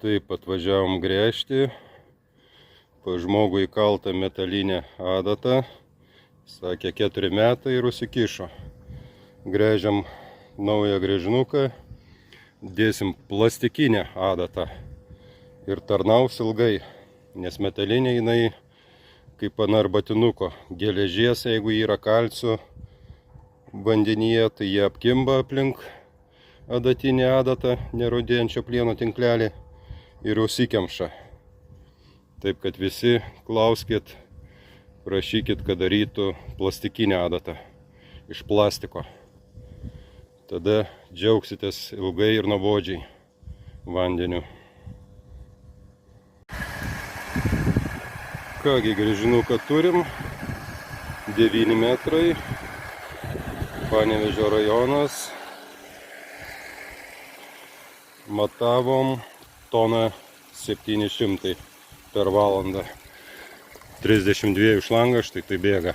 Taip, atvažiavom gręžti. Pa žmogų įkaltą metalinę adatą. Sakė 4 metai ir užsikišo. Gręžiam naują gręžinuką. Dėsim plastikinę adatą. Ir tarnaus ilgai. Nes metalinė jinai kaip ant arbatinuko. Geležies, jeigu yra kalcio vandenyje, tai jie apkimba aplink adatinę adatą, nerūdėjančio plieno tinklelį ir užsikemša. Taip kad visi klauskit, prašykit, kad darytų plastikinę adatą iš plastiko. Tada džiaugsitės ilgai ir nuobodžiai vandeniu. Kągi, gręžinuką turim, 9 metrai, Panevėžio rajonas. Matavom toną 700 per valandą. 32 šlangą, štai tai bėga.